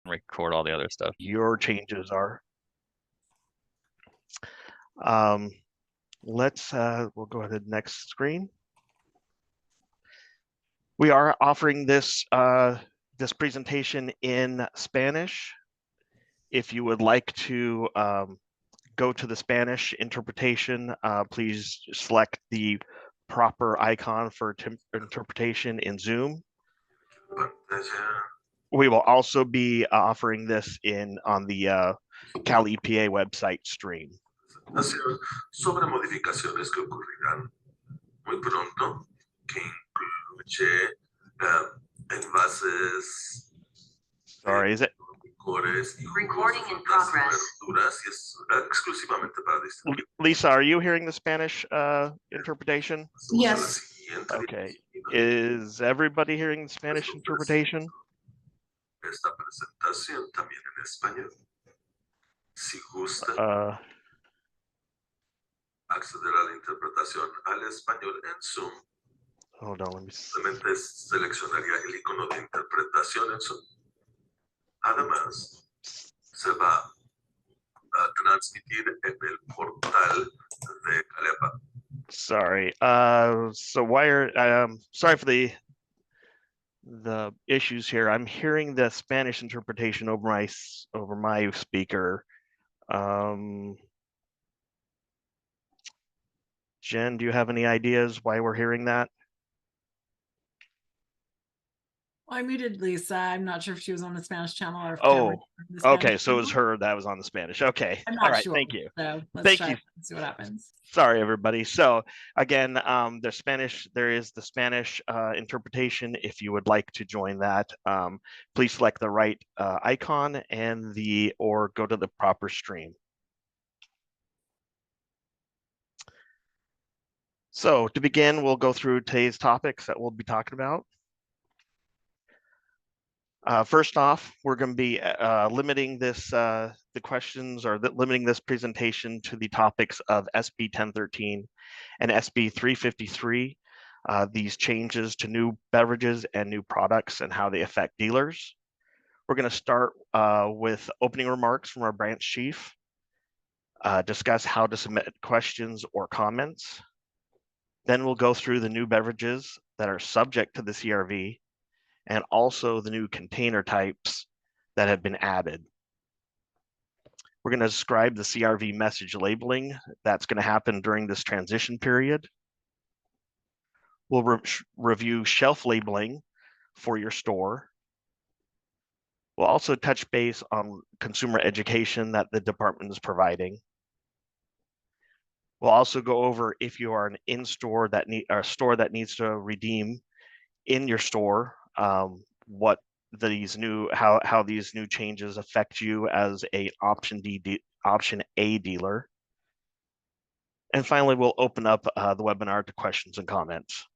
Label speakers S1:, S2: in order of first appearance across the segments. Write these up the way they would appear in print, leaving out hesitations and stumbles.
S1: record all the other stuff.
S2: Your changes are. We'll go ahead to the next screen. We are offering this this presentation in Spanish. If you would like to go to the Spanish interpretation, please select the proper icon for interpretation in Zoom. We will also be offering this on the Cal EPA website stream.
S3: Sobre modificaciones que ocurrirán muy pronto, que incluye envases.
S2: Sorry, is it?
S4: Recording in progress.
S2: Lisa, are you hearing the Spanish interpretation?
S5: Yes.
S2: Okay. Is everybody hearing the Spanish interpretation?
S3: Esta presentación también en español. Si gusta acceder a la interpretación al español en Zoom.
S2: Hold on, let me see.
S3: Simplemente seleccionaría el icono de interpretación en Zoom. Además, se va a transmitir en el portal de Calepa.
S2: Sorry. So sorry for the issues here. I'm hearing the Spanish interpretation over my speaker. Jen, do you have any ideas why we're hearing that?
S5: Well, I muted Lisa. I'm not sure if she was on the Spanish channel or if
S2: okay, so it was her that was on the Spanish. Okay.
S5: I'm not
S2: all right,
S5: sure.
S2: Thank you.
S5: So let's
S2: Thank
S5: try
S2: you.
S5: and see what happens.
S2: Sorry, everybody. So again, there is the Spanish interpretation. If you would like to join that, please select the right icon or go to the proper stream. So to begin, we'll go through today's topics that we'll be talking about. First off, we're going to be limiting this limiting this presentation to the topics of SB 1013 and SB 353, these changes to new beverages and new products and how they affect dealers. We're going to start with opening remarks from our branch chief, discuss how to submit questions or comments. Then we'll go through the new beverages that are subject to the CRV and also the new container types that have been added. We're going to describe the CRV message labeling that's going to happen during this transition period. We'll review shelf labeling for your store. We'll also touch base on consumer education that the department is providing. We'll also go over if you are an in-store a store that needs to redeem in your store, what how these new changes affect you as a option A dealer. And finally, we'll open up the webinar to questions and comments.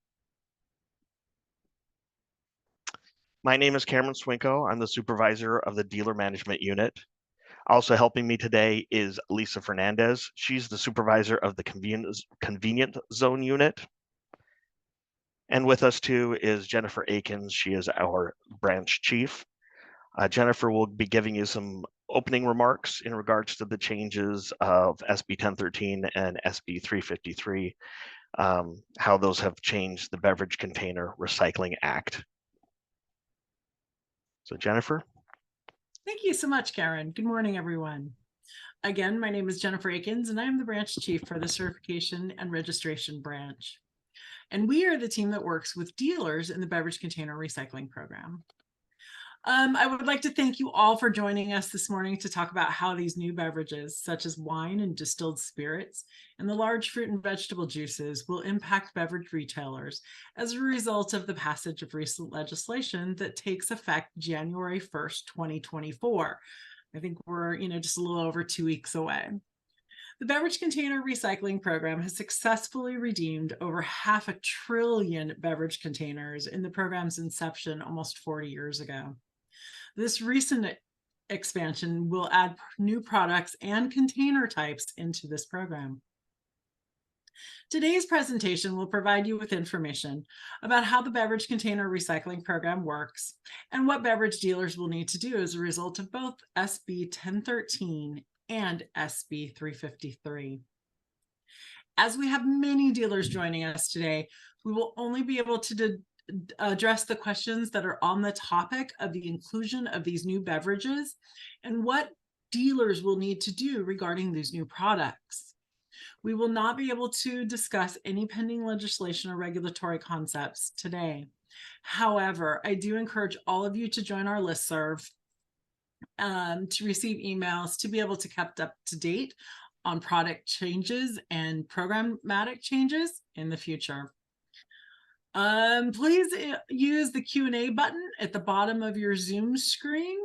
S2: My name is Cameron Swinko. I'm the supervisor of the dealer management unit. Also helping me today is Lisa Fernandez. She's the supervisor of the convenient zone unit. And with us too is Jennifer Akins. She is our branch chief. Jennifer will be giving you some opening remarks in regards to the changes of SB 1013 and SB 353, how those have changed the Beverage Container Recycling Act. So Jennifer.
S5: Thank you so much, Karen. Good morning, everyone. Again, my name is Jennifer Akins, and I am the branch chief for the Certification and Registration branch. And we are the team that works with dealers in the Beverage Container Recycling Program. I would like to thank you all for joining us this morning to talk about how these new beverages, such as wine and distilled spirits, and the large fruit and vegetable juices will impact beverage retailers as a result of the passage of recent legislation that takes effect January 1st, 2024. I think we're, just a little over 2 weeks away. The Beverage Container Recycling Program has successfully redeemed over 500 billion beverage containers in the program's inception almost 40 years ago. This recent expansion will add new products and container types into this program. Today's presentation will provide you with information about how the beverage container recycling program works and what beverage dealers will need to do as a result of both SB 1013 and SB 353. As we have many dealers joining us today, we will only be able to address the questions that are on the topic of the inclusion of these new beverages and what dealers will need to do regarding these new products. We will not be able to discuss any pending legislation or regulatory concepts today. However, I do encourage all of you to join our listserv to receive emails, to be able to kept up to date on product changes and programmatic changes in the future. Please use the Q&A button at the bottom of your Zoom screen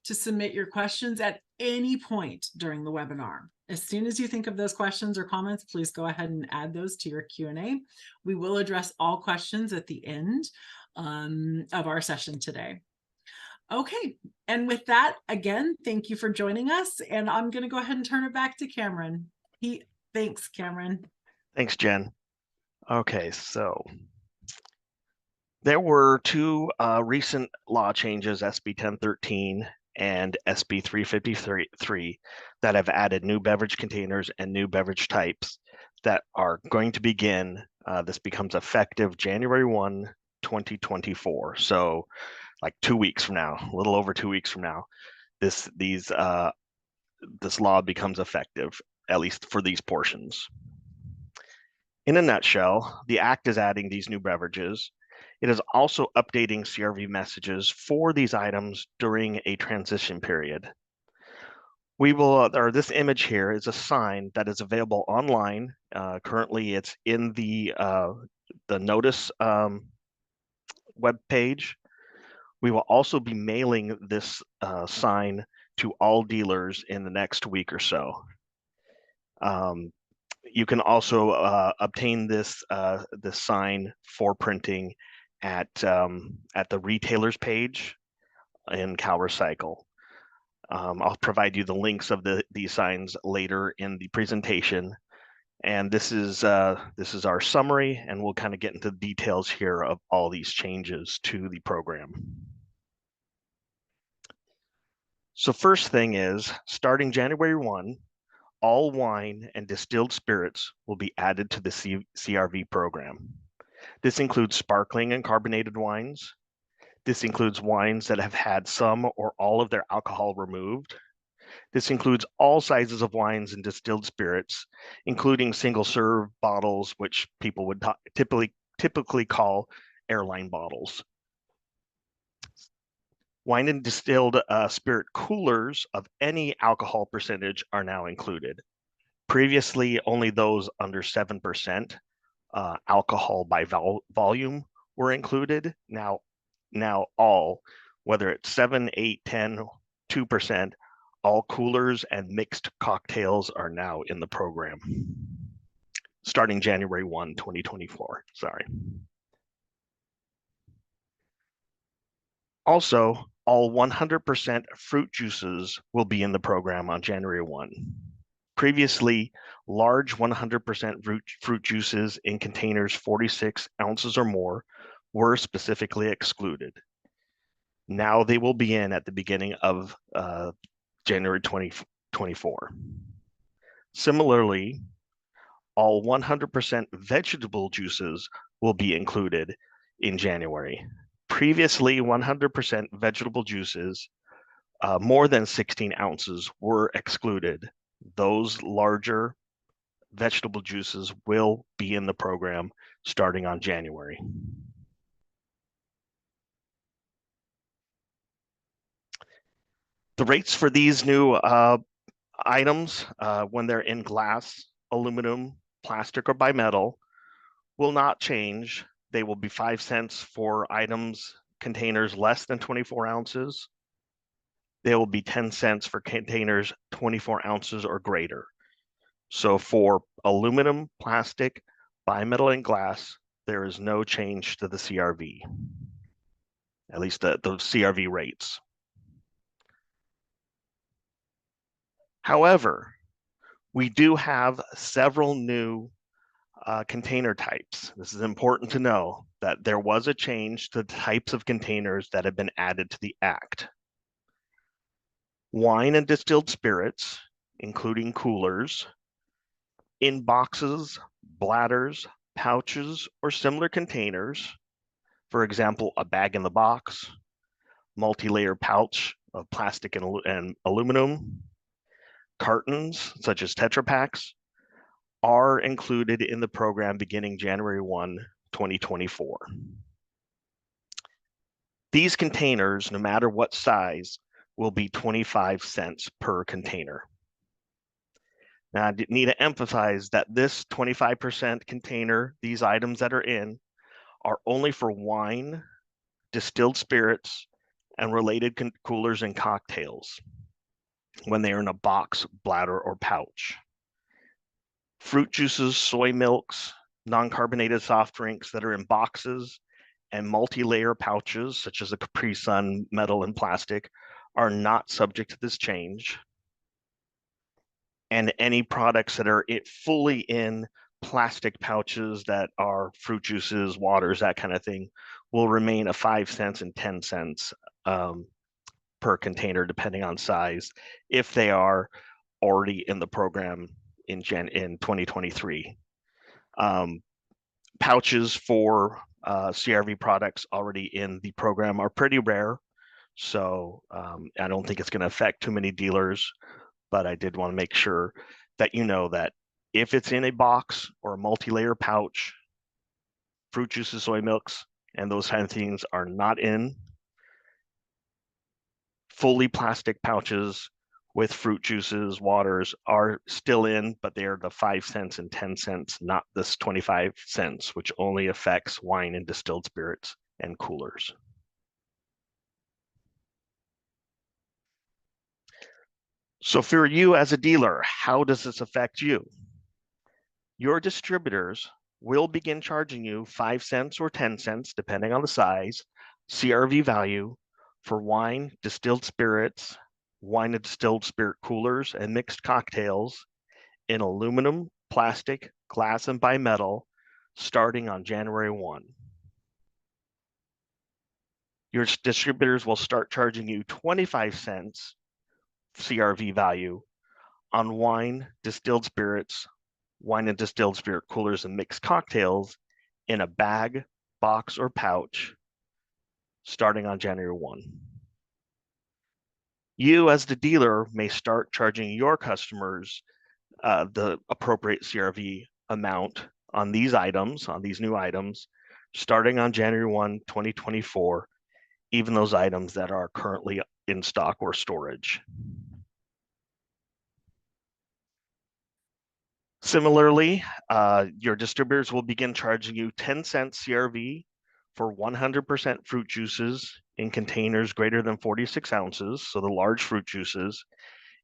S5: to submit your questions at any point during the webinar. As soon as you think of those questions or comments, please go ahead and add those to your Q&A. We will address all questions at the end of our session today. Okay, and with that, again, thank you for joining us, and I'm going to go ahead and turn it back to Cameron. Thanks, Cameron.
S2: Thanks, Jen. Okay, so there were two recent law changes, SB 1013 and SB 353, that have added new beverage containers and new beverage types that are going to begin. This becomes effective January 1, 2024. So like 2 weeks from now, a little over 2 weeks from now, this law becomes effective, at least for these portions. In a nutshell, the Act is adding these new beverages. It is also updating CRV messages for these items during a transition period. We will, or this image here is a sign that is available online. Currently, it's in the notice web page. We will also be mailing this sign to all dealers in the next week or so. You can also obtain this sign for printing at the retailers page in CalRecycle. I'll provide you the links of these signs later in the presentation. And this is our summary, and we'll kind of get into the details here of all these changes to the program. So first thing is, starting January 1, all wine and distilled spirits will be added to the CRV program. This includes sparkling and carbonated wines. This includes wines that have had some or all of their alcohol removed. This includes all sizes of wines and distilled spirits, including single-serve bottles, which people would typically call airline bottles. Wine and distilled spirit coolers of any alcohol percentage are now included. Previously, only those under 7% alcohol by volume were included. Now all, whether it's 7, 8, 10, 2%, all coolers and mixed cocktails are now in the program. Starting January 1, 2024, sorry. Also, all 100% fruit juices will be in the program on January 1. Previously, large 100% fruit juices in containers 46 ounces or more were specifically excluded. Now they will be in at the beginning of January 2024. Similarly, all 100% vegetable juices will be included in January. Previously, 100% vegetable juices, more than 16 ounces, were excluded. Those larger vegetable juices will be in the program starting on January. The rates for these new items, when they're in glass, aluminum, plastic, or bimetal, will not change. They will be 5 cents for items, containers less than 24 ounces. They will be 10 cents for containers 24 ounces or greater. So for aluminum, plastic, bimetal, and glass, there is no change to the CRV, at least the CRV rates. However, we do have several new container types. This is important to know that there was a change to the types of containers that have been added to the Act. Wine and distilled spirits, including coolers, in boxes, bladders, pouches, or similar containers, for example, a bag-in-the-box, multi-layer pouch of plastic and aluminum, cartons such as Tetra Paks, are included in the program beginning January 1, 2024. These containers, no matter what size, will be 25 cents per container. Now, I need to emphasize that this 25% container, these items that are in, are only for wine, distilled spirits, and related coolers and cocktails when they are in a box, bladder, or pouch. Fruit juices, soy milks, non-carbonated soft drinks that are in boxes and multi-layer pouches, such as the Capri Sun metal and plastic, are not subject to this change. And any products that are fully in plastic pouches that are fruit juices, waters, that kind of thing, will remain a 5 cents and 10 cents per container, depending on size, if they are already in the program in 2023. Pouches for CRV products already in the program are pretty rare, so I don't think it's going to affect too many dealers, but I did want to make sure that you know that if it's in a box or a multi-layer pouch, fruit juices, soy milks, and those kind of things are not in. Fully plastic pouches with fruit juices, waters are still in, but they are the 5 cents and 10 cents, not this 25 cents, which only affects wine and distilled spirits and coolers. So for you as a dealer, how does this affect you? Your distributors will begin charging you 5 cents or 10 cents, depending on the size, CRV value for wine, distilled spirits, wine and distilled spirit coolers, and mixed cocktails in aluminum, plastic, glass, and bimetal starting on January 1. Your distributors will start charging you 25 cents CRV value on wine, distilled spirits, wine and distilled spirit coolers, and mixed cocktails in a bag, box, or pouch starting on January 1. You as the dealer may start charging your customers the appropriate CRV amount on these items, on these new items, starting on January 1, 2024, even those items that are currently in stock or storage. Similarly, your distributors will begin charging you 10 cents CRV for 100% fruit juices in containers greater than 46 ounces, so the large fruit juices,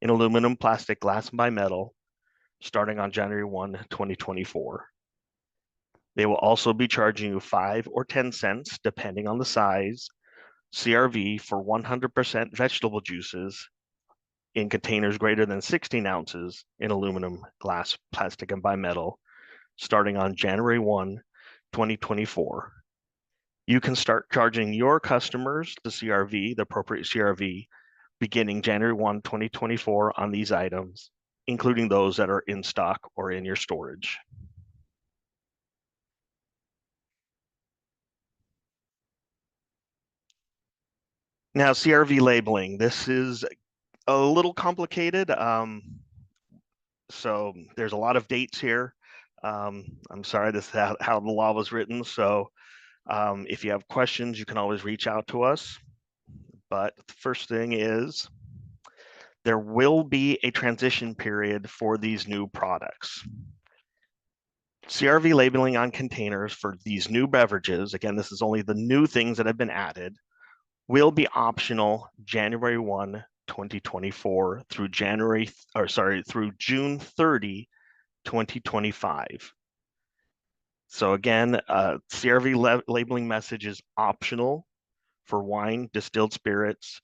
S2: in aluminum, plastic, glass, and bimetal, starting on January 1, 2024. They will also be charging you 5 or 10 cents, depending on the size, CRV for 100% vegetable juices in containers greater than 16 ounces in aluminum, glass, plastic, and bimetal, starting on January 1, 2024. You can start charging your customers the CRV, the appropriate CRV, beginning January 1, 2024 on these items, including those that are in stock or in your storage. Now, CRV labeling. This is a little complicated. So there's a lot of dates here. I'm sorry, this is how the law was written. So if you have questions, you can always reach out to us. But the first thing is there will be a transition period for these new products. CRV labeling on containers for these new beverages, again, this is only the new things that have been added, will be optional January 1, 2024 through through June 30, 2025. So again, CRV labeling message is optional for wine, distilled spirits,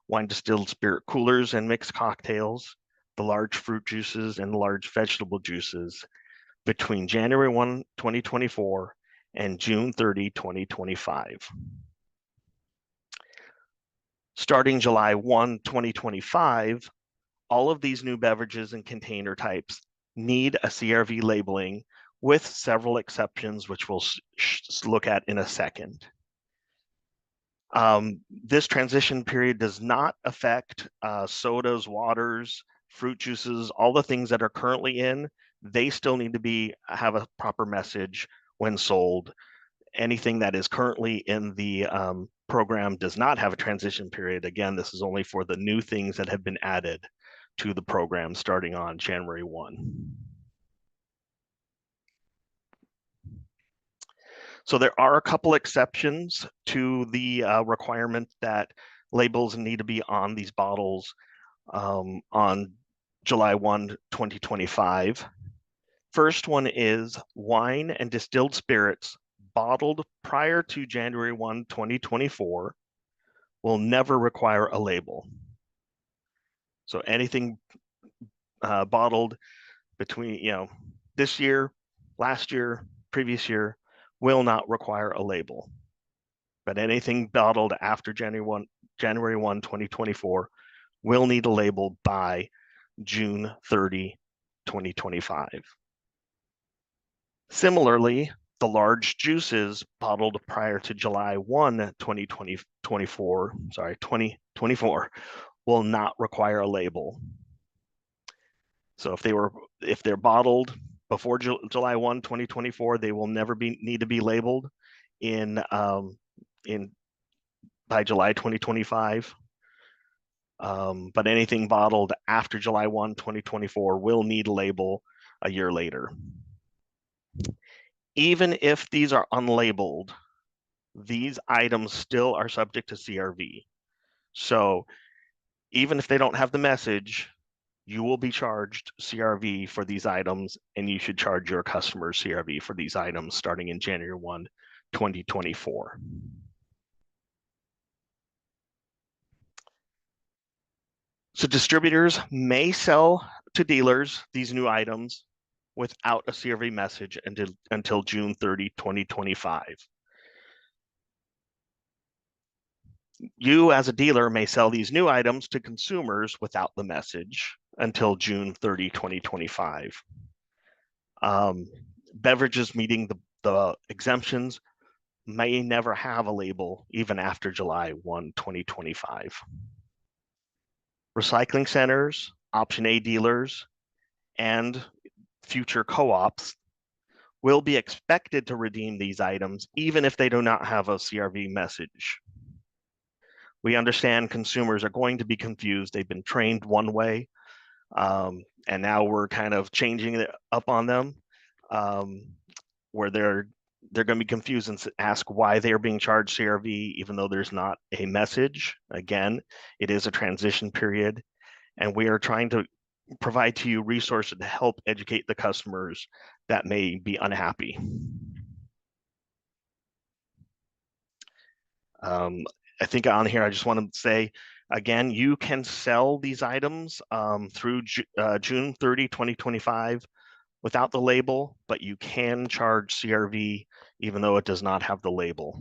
S2: wine distilled spirit coolers and mixed cocktails, the large fruit juices and large vegetable juices. between January 1, 2024 and June 30, 2025. Starting July 1, 2025, all of these new beverages and container types need a CRV labeling with several exceptions, which we'll look at in a second. This transition period does not affect sodas, waters, fruit juices, all the things that are currently in. They still need to have a proper message when sold. Anything that is currently in the program does not have a transition period. Again, this is only for the new things that have been added to the program starting on January 1. So there are a couple exceptions to the requirement that labels need to be on these bottles on July 1, 2025. First one is wine and distilled spirits bottled prior to January 1, 2024 will never require a label. So anything bottled between, this year, last year, previous year, will not require a label. But anything bottled after January 1, 2024 will need a label by June 30, 2025. Similarly, the large juices bottled prior to July 1, 2024 will not require a label. So if they're bottled before July 1, 2024, they will never need to be labeled by July 2025. But anything bottled after July 1, 2024 will need a label a year later. Even if these are unlabeled, these items still are subject to CRV. So even if they don't have the message, you will be charged CRV for these items, and you should charge your customers CRV for these items starting in January 1, 2024. So distributors may sell to dealers these new items without a CRV message until June 30, 2025. You as a dealer may sell these new items to consumers without the message until June 30, 2025. Beverages meeting the exemptions may never have a label even after July 1, 2025. Recycling centers, Option A dealers, and future co-ops will be expected to redeem these items even if they do not have a CRV message. We understand consumers are going to be confused. They've been trained one way, and now we're kind of changing it up on them, where they're going to be confused and ask why they're being charged CRV, even though there's not a message. Again, it is a transition period, and we are trying to provide to you resources to help educate the customers that may be unhappy. I think on here, I just want to say, again, you can sell these items through June 30, 2025 without the label, but you can charge CRV even though it does not have the label.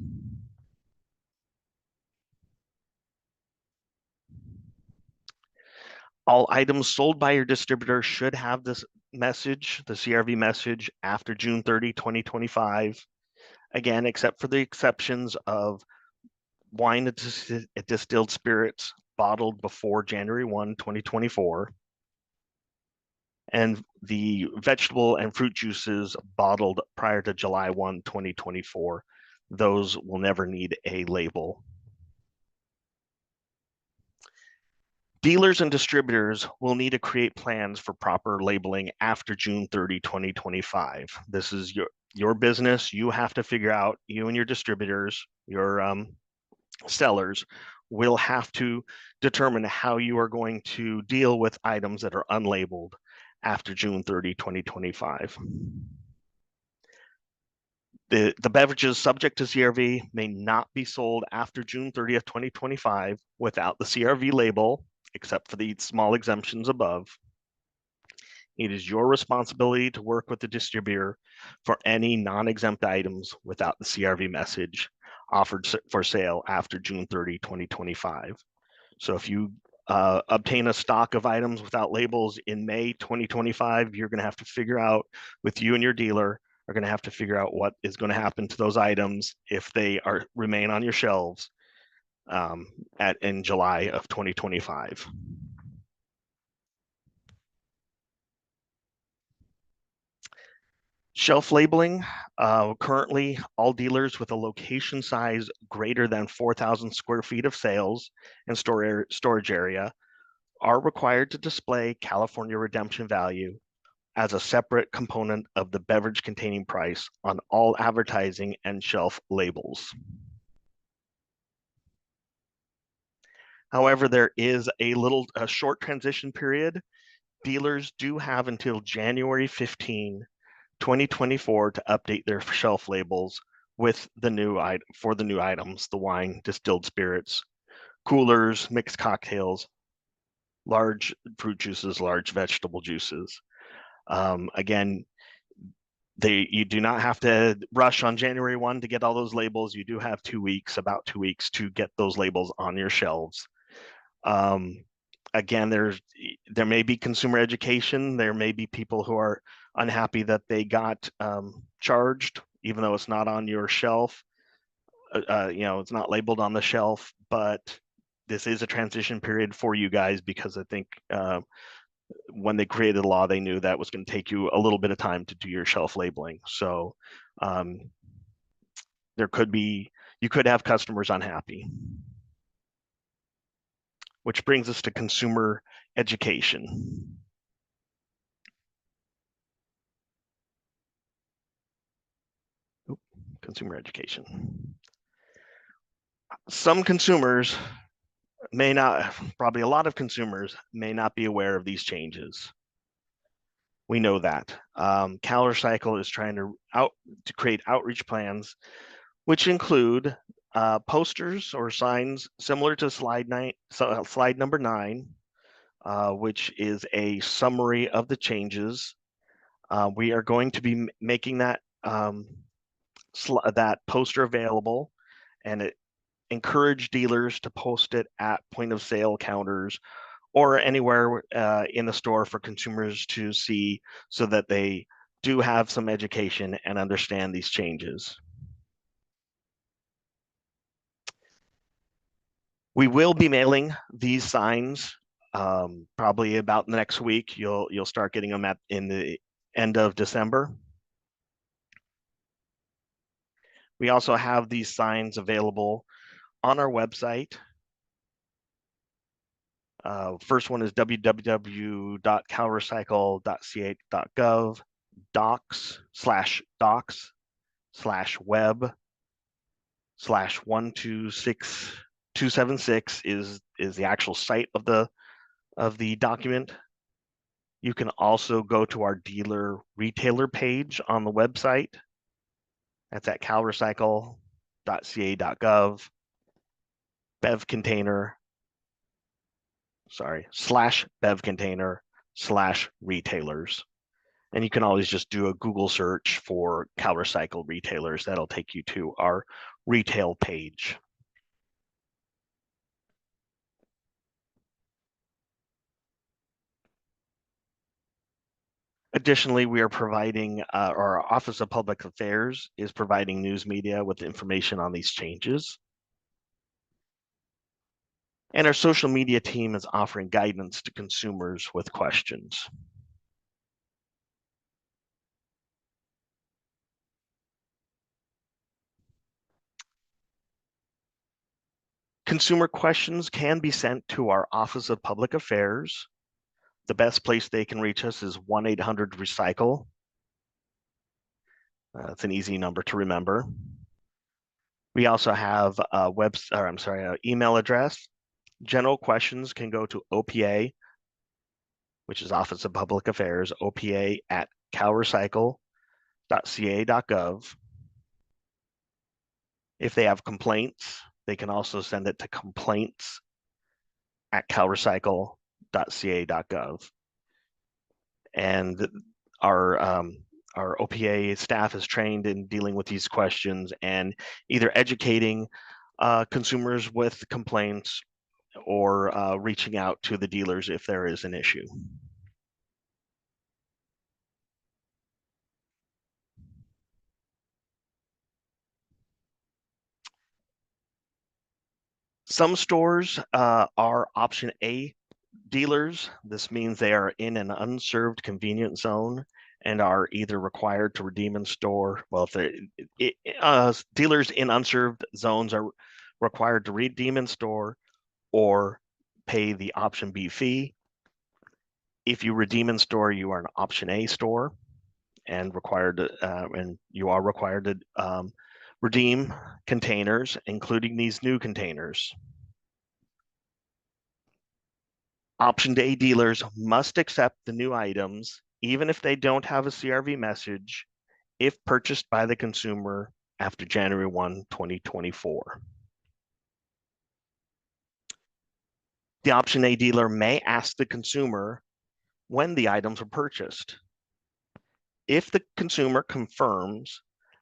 S2: All items sold by your distributor should have this message, the CRV message, after June 30, 2025. Again, except for the exceptions of wine and distilled spirits bottled before January 1, 2024, and the vegetable and fruit juices bottled prior to July 1, 2024. Those will never need a label. Dealers and distributors will need to create plans for proper labeling after June 30, 2025. This is your business. You have to figure out, you and your distributors, your sellers will have to determine how you are going to deal with items that are unlabeled after June 30, 2025. The beverages subject to CRV may not be sold after June 30th, 2025 without the CRV label, except for the small exemptions above. it is your responsibility to work with the distributor for any non-exempt items without the CRV message offered for sale after June 30, 2025. So if you obtain a stock of items without labels in May 2025, you're going to have to figure out, with you and your dealer, are going to have to figure out what is going to happen to those items if they remain on your shelves in July of 2025. Shelf labeling. Currently, all dealers with a location size greater than 4,000 square feet of sales and storage area are required to display California redemption value as a separate component of the beverage containing price on all advertising and shelf labels. However, there is a short transition period. Dealers do have until January 15, 2024 to update their shelf labels with the new items, the wine, distilled spirits, coolers, mixed cocktails, large fruit juices, large vegetable juices. Again, you do not have to rush on January 1 to get all those labels. You do have about 2 weeks to get those labels on your shelves. Again, there may be consumer education. There may be people who are unhappy that they got charged, even though it's not on your shelf. It's not labeled on the shelf, but this is a transition period for you guys, because I think when they created the law, they knew that was going to take you a little bit of time to do your shelf labeling. So you could have customers unhappy. Which brings us to consumer education. Consumer education. Some consumers may not, probably a lot of consumers may not be aware of these changes. We know that. CalRecycle is trying to create outreach plans, which include posters or signs similar to slide number 9, which is a summary of the changes. We are going to be making that poster available, and encourage dealers to post it at point of sale counters or anywhere in the store for consumers to see, so that they do have some education and understand these changes. We will be mailing these signs probably about the next week. You'll start getting them in the end of December. We also have these signs available on our website. First one is www.calrecycle.ca.gov docs/web/126.276 is the actual site of the document. You can also go to our dealer retailer page on the website. That's at calrecycle.ca.gov bev container /bev container/retailers. And you can always just do a Google search for CalRecycle retailers. That'll take you to our retail page. Additionally, we are providing, our Office of Public Affairs is providing news media with information on these changes. And our social media team is offering guidance to consumers with questions. Consumer questions can be sent to our Office of Public Affairs. The best place they can reach us is 1-800-RECYCLE. It's an easy number to remember. We also have a email address. General questions can go to OPA, which is Office of Public Affairs, OPA@calrecycle.ca.gov. If they have complaints, they can also send it to complaints@calrecycle.ca.gov. And our OPA staff is trained in dealing with these questions and either educating consumers with complaints or reaching out to the dealers if there is an issue. Some stores are option A dealers. This means they are in an unserved convenience zone and are either required to redeem in store. Well, if dealers in unserved zones are required to redeem in store or pay the option B fee. If you redeem in store, you are an option A store and you are required to redeem containers, including these new containers. Option A dealers must accept the new items, even if they don't have a CRV message, if purchased by the consumer after January 1, 2024. The option A dealer may ask the consumer when the items were purchased. If the consumer confirms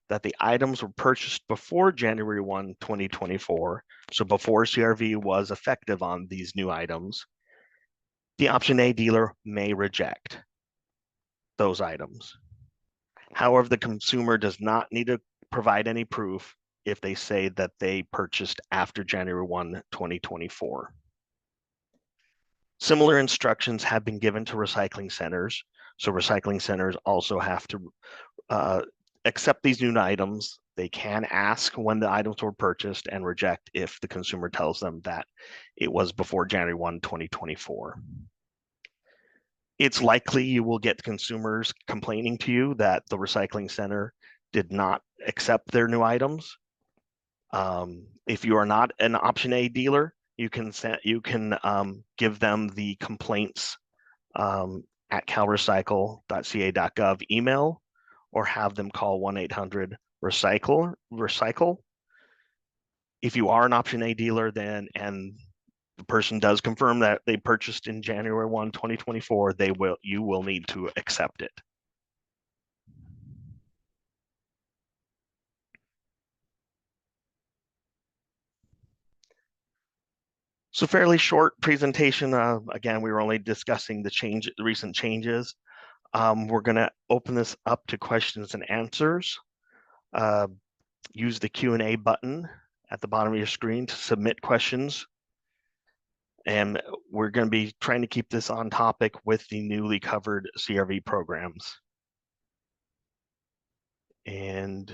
S2: that the items were purchased before January 1, 2024, so before CRV was effective on these new items, the option A dealer may reject those items. However, the consumer does not need to provide any proof if they say that they purchased after January 1, 2024. Similar instructions have been given to recycling centers. So recycling centers also have to accept these new items. They can ask when the items were purchased and reject if the consumer tells them that it was before January 1, 2024. It's likely you will get consumers complaining to you that the recycling center did not accept their new items. If you are not an option A dealer, you can give them the complaints at calrecycle.ca.gov email, or have them call 1-800-RECYCLE. If you are an option A dealer and the person does confirm that they purchased in January 1, 2024, you will need to accept it. So fairly short presentation. Again, we were only discussing the recent changes. We're going to open this up to questions and answers. Use the Q&A button at the bottom of your screen to submit questions. And we're going to be trying to keep this on topic with the newly covered CRV programs. And